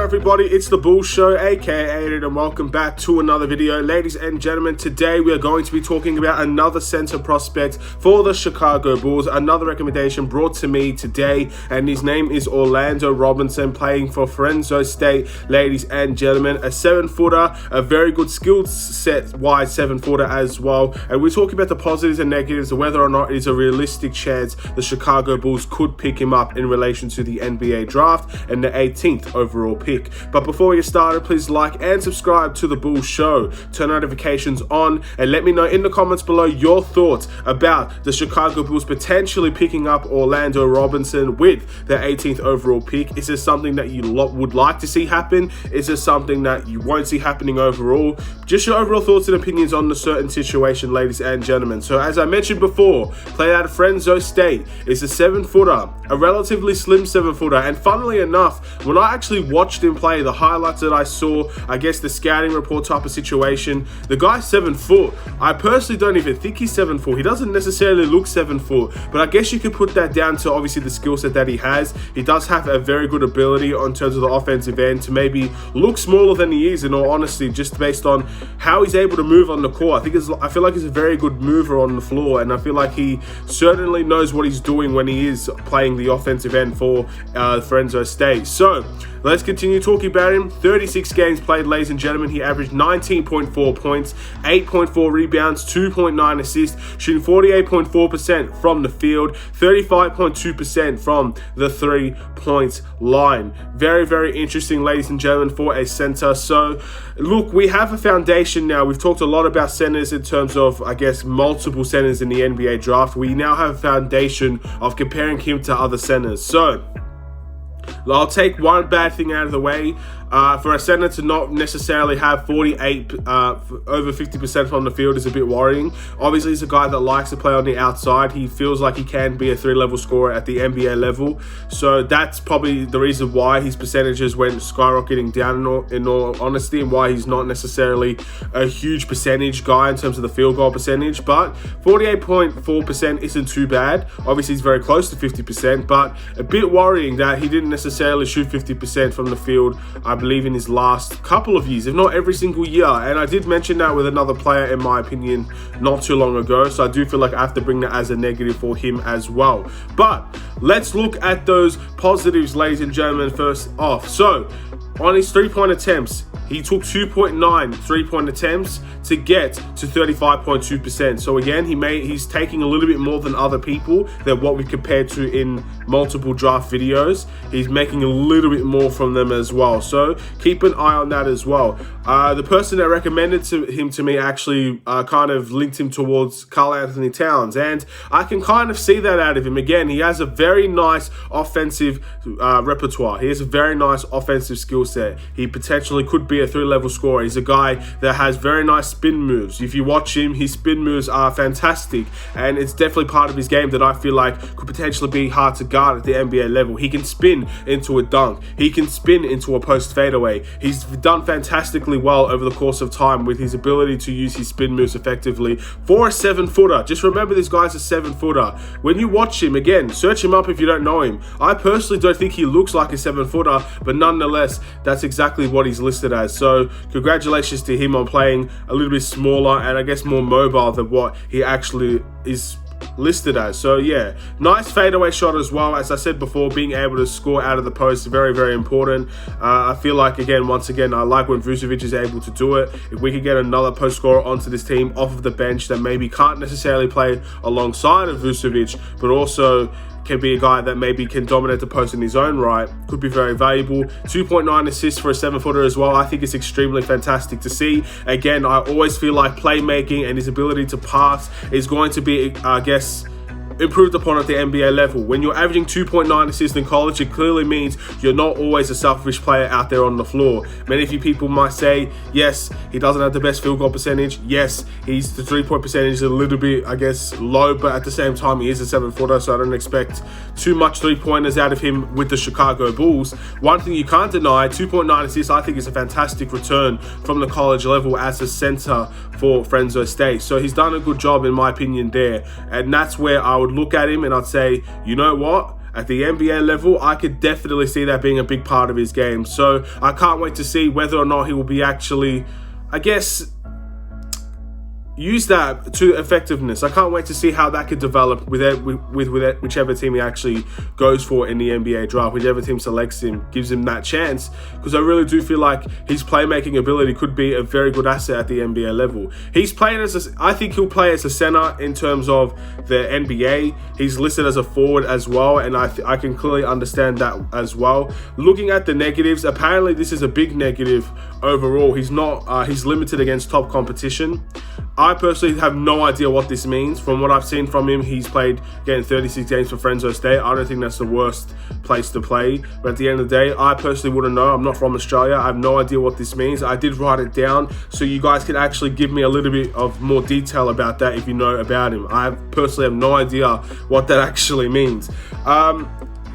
everybody, it's the Bull Show, aka Aidan, and welcome back to another video. Ladies and gentlemen, today we are going to be talking about another center prospect for the Chicago Bulls. Another recommendation brought to me today, and his name is Orlando Robinson, playing for Fresno State. Ladies and gentlemen, a 7-footer, a very good skill set wide 7-footer as well. And we're talking about the positives and negatives of whether or not it is a realistic chance the Chicago Bulls could pick him up in relation to the NBA draft and the 18th overall pick. But before we get started, please like and subscribe to the Bull Show, turn notifications on, and let me know in the comments below your thoughts about the Chicago Bulls potentially picking up Orlando Robinson with the 18th overall pick. Is this something that you would like to see happen? Is this something that you won't see happening overall? Just your overall thoughts and opinions on the certain situation, ladies and gentlemen. So as I mentioned before, played out of Fresno State, is a 7-footer, a relatively slim 7-footer, and funnily enough, when I actually watched him play, the highlights that I saw, I guess the scouting report type of situation, the guy's 7 foot. I personally don't even think he's 7 foot. He doesn't necessarily look 7 foot, but I guess you could put that down to obviously the skill set that he has. He does have a very good ability on terms of the offensive end to maybe look smaller than he is, in all honesty, just based on how he's able to move on the court. I feel like he's a very good mover on the floor, and I feel like he certainly knows what he's doing when he is playing the offensive end for Fresno State. So let's continue talking about him. 36 games played, ladies and gentlemen. He averaged 19.4 points, 8.4 rebounds, 2.9 assists, shooting 48.4% from the field, 35.2% from the 3-point line. Very, very interesting, ladies and gentlemen, for a center. So look, we have a foundation now. We've talked a lot about centers in terms of, I guess, multiple centers in the NBA draft. We now have a foundation of comparing him to other centers. So I'll take one bad thing out of the way. For a center to not necessarily have 48 over 50% from the field is a bit worrying. Obviously, he's a guy that likes to play on the outside. He feels like he can be a 3-level scorer at the NBA level. So that's probably the reason why his percentages went skyrocketing down in all honesty, and why he's not necessarily a huge percentage guy in terms of the field goal percentage. But 48.4% isn't too bad. Obviously, he's very close to 50%, but a bit worrying that he didn't necessarily shoot 50% from the field, I believe, in his last couple of years, if not every single year. And I did mention that with another player, in my opinion, not too long ago. So I do feel like I have to bring that as a negative for him as well. But let's look at those positives, ladies and gentlemen, first off. So on his 3-point attempts, he took 2.9 3-point attempts to get to 35.2%. So again, he's taking a little bit more than other people than what we compared to in multiple draft videos. He's making a little bit more from them as well. So keep an eye on that as well. The person that recommended him to me actually kind of linked him towards Karl Anthony Towns, and I can kind of see that out of him. Again, he has a very nice offensive repertoire. He has a very nice offensive skill set. He potentially could be a 3-level scorer. He's a guy that has very nice spin moves. If you watch him, his spin moves are fantastic, and it's definitely part of his game that I feel like could potentially be hard to guard at the NBA level. He can spin into a dunk. He can spin into a post fadeaway. He's done fantastically well over the course of time with his ability to use his spin moves effectively for a 7-footer. Just remember, this guy's a 7-footer. When you watch him, again, search him up if you don't know him. I personally don't think he looks like a 7-footer, but nonetheless, that's exactly what he's listed as. So congratulations to him on playing a little bit smaller and I guess more mobile than what he actually is listed as. So yeah, nice fadeaway shot as well. As I said before, being able to score out of the post, very, very important. I feel like, once again, I like when Vucevic is able to do it. If we could get another post scorer onto this team off of the bench that maybe can't necessarily play alongside of Vucevic, but also can be a guy that maybe can dominate the post in his own right, could be very valuable. 2.9 assists for a 7-footer as well. I think it's extremely fantastic to see. Again, I always feel like playmaking and his ability to pass is going to be, I guess, improved upon at the NBA level. When you're averaging 2.9 assists in college, it clearly means you're not always a selfish player out there on the floor. Many of you people might say, yes, he doesn't have the best field goal percentage. Yes, the 3-point percentage is a little bit, I guess, low, but at the same time, he is a 7-footer, so I don't expect too much 3-pointers out of him with the Chicago Bulls. One thing you can't deny, 2.9 assists, I think is a fantastic return from the college level as a center for Fresno State. So he's done a good job, in my opinion, there. And that's where I would look at him and I'd say, you know what? at the NBA level, I could definitely see that being a big part of his game. So I can't wait to see whether or not he will be actually, I guess, use that to effectiveness. I can't wait to see how that could develop with whichever team he actually goes for in the NBA draft. Whichever team selects him, gives him that chance, because I really do feel like his playmaking ability could be a very good asset at the NBA level. He's playing I think he'll play as a center in terms of the NBA. He's listed as a forward as well, and I can clearly understand that as well. Looking at the negatives, apparently this is a big negative overall. He's limited against top competition. I personally have no idea what this means. From what I've seen from him, he's played, again, 36 games for Fresno State. I don't think that's the worst place to play. But at the end of the day, I personally wouldn't know. I'm not from Australia. I have no idea what this means. I did write it down so you guys can actually give me a little bit of more detail about that if you know about him. I personally have no idea what that actually means.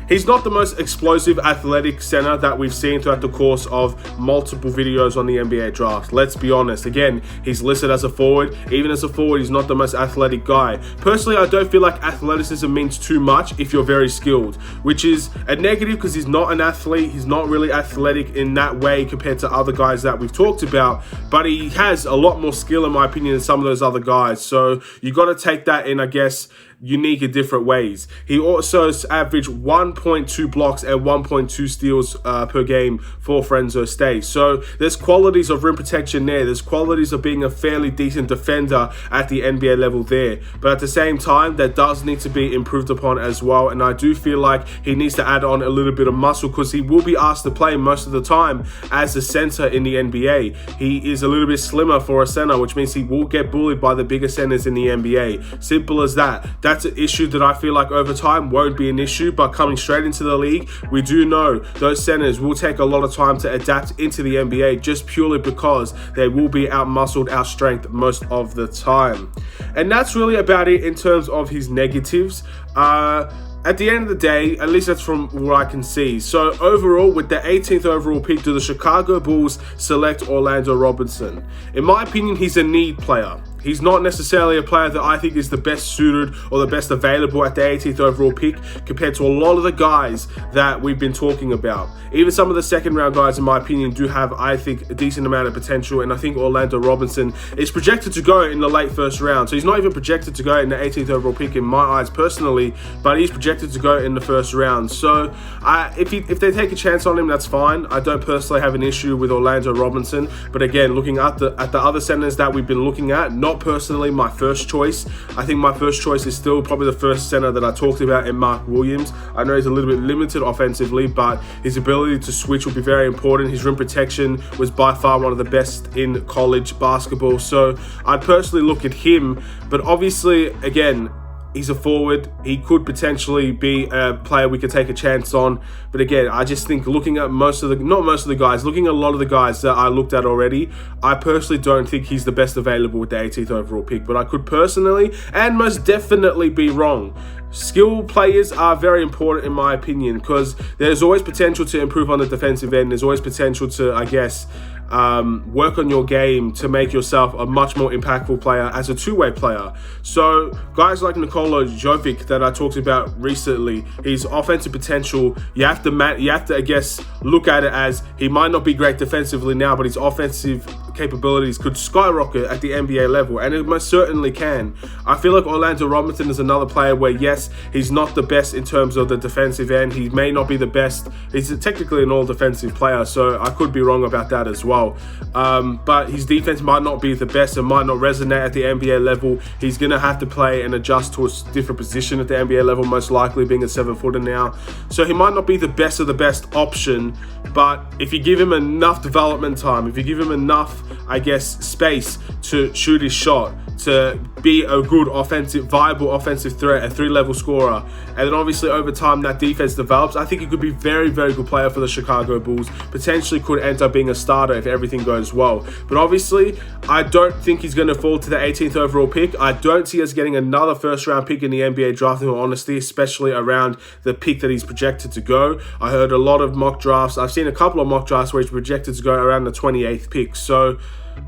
He's not the most explosive athletic center that we've seen throughout the course of multiple videos on the NBA draft. Let's be honest. Again, he's listed as a forward. Even as a forward, he's not the most athletic guy. Personally, I don't feel like athleticism means too much if you're very skilled, which is a negative because he's not an athlete. He's not really athletic in that way compared to other guys that we've talked about, but he has a lot more skill, in my opinion, than some of those other guys. So you got to take that in, I guess, unique in different ways. He also averaged 1.2 blocks and 1.2 steals per game for Fresno State. So there's qualities of rim protection there. There's qualities of being a fairly decent defender at the NBA level there. But at the same time, that does need to be improved upon as well. And I do feel like he needs to add on a little bit of muscle, because he will be asked to play most of the time as a center in the NBA. He is a little bit slimmer for a center, which means he will get bullied by the bigger centers in the NBA. Simple as that. That's an issue that I feel like over time won't be an issue, but coming straight into the league, we do know those centers will take a lot of time to adapt into the NBA, just purely because they will be out-muscled, out-strength most of the time. And that's really about it in terms of his negatives. At the end of the day, at least that's from what I can see. So overall, with the 18th overall pick, do the Chicago Bulls select Orlando Robinson? In my opinion, he's a need player. He's not necessarily a player that I think is the best suited or the best available at the 18th overall pick compared to a lot of the guys that we've been talking about. Even some of the second round guys, in my opinion, do have, I think, a decent amount of potential. And I think Orlando Robinson is projected to go in the late first round. So he's not even projected to go in the 18th overall pick in my eyes personally, but he's projected to go in the first round. So if they take a chance on him, that's fine. I don't personally have an issue with Orlando Robinson. But again, looking at the other centers that we've been looking at, not personally my first choice. I think my first choice is still probably the first center that I talked about in Mark Williams. I know he's a little bit limited offensively, but his ability to switch will be very important. His rim protection was by far one of the best in college basketball. So I'd personally look at him, but obviously, again, he's a forward. He could potentially be a player we could take a chance on. But again, I just think looking at looking at a lot of the guys that I looked at already, I personally don't think he's the best available with the 18th overall pick. But I could personally and most definitely be wrong. Skill players are very important in my opinion, because there's always potential to improve on the defensive end. There's always potential to, I guess, work on your game to make yourself a much more impactful player as a two-way player. So guys like Nikola Jovic that I talked about recently, his offensive potential, you have to I guess look at it as he might not be great defensively now, but his offensive capabilities could skyrocket at the NBA level, and it most certainly can. I feel like Orlando Robinson is another player where, yes, he's not the best in terms of the defensive end. He may not be the best. He's technically an all-defensive player, so I could be wrong about that as well. But his defense might not be the best and might not resonate at the NBA level. He's going to have to play and adjust to a different position at the NBA level, most likely being a 7-footer now. So he might not be the best of the best option, but if you give him enough development time, if you give him enough, I guess, space to shoot his shot, to be a good viable offensive threat, a 3-level scorer, and then obviously over time that defense develops, I think he could be a very, very good player for the Chicago Bulls. Potentially could end up being a starter if everything goes well. But obviously, I don't think he's going to fall to the 18th overall pick. I don't see us getting another first-round pick in the NBA draft, in all honesty, especially around the pick that he's projected to go. I heard a lot of mock drafts. I've seen a couple of mock drafts where he's projected to go around the 28th pick. So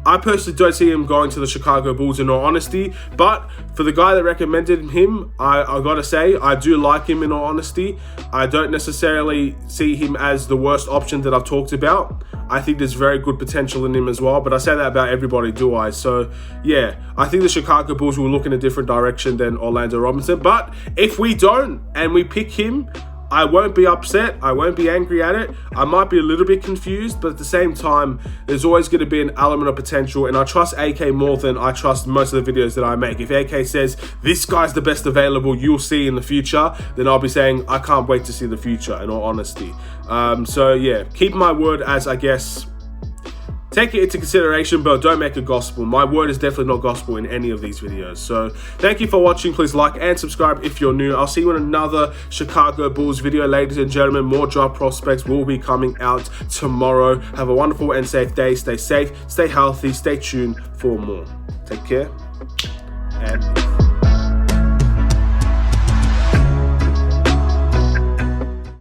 I personally don't see him going to the Chicago Bulls in all honesty, but for the guy that recommended him, I gotta say, I do like him in all honesty. I don't necessarily see him as the worst option that I've talked about. I think there's very good potential in him as well, but I say that about everybody, do I? So yeah, I think the Chicago Bulls will look in a different direction than Orlando Robinson, but if we don't and we pick him, I won't be upset. I won't be angry at it. I might be a little bit confused, but at the same time, there's always going to be an element of potential, and I trust AK more than I trust most of the videos that I make. If AK says, this guy's the best available you'll see in the future, then I'll be saying, I can't wait to see the future, in all honesty. So yeah, keep my word as, I guess, take it into consideration, but don't make it gospel. My word is definitely not gospel in any of these videos. So thank you for watching. Please like and subscribe if you're new. I'll see you in another Chicago Bulls video, ladies and gentlemen. More draft prospects will be coming out tomorrow. Have a wonderful and safe day. Stay safe, stay healthy, stay tuned for more. Take care and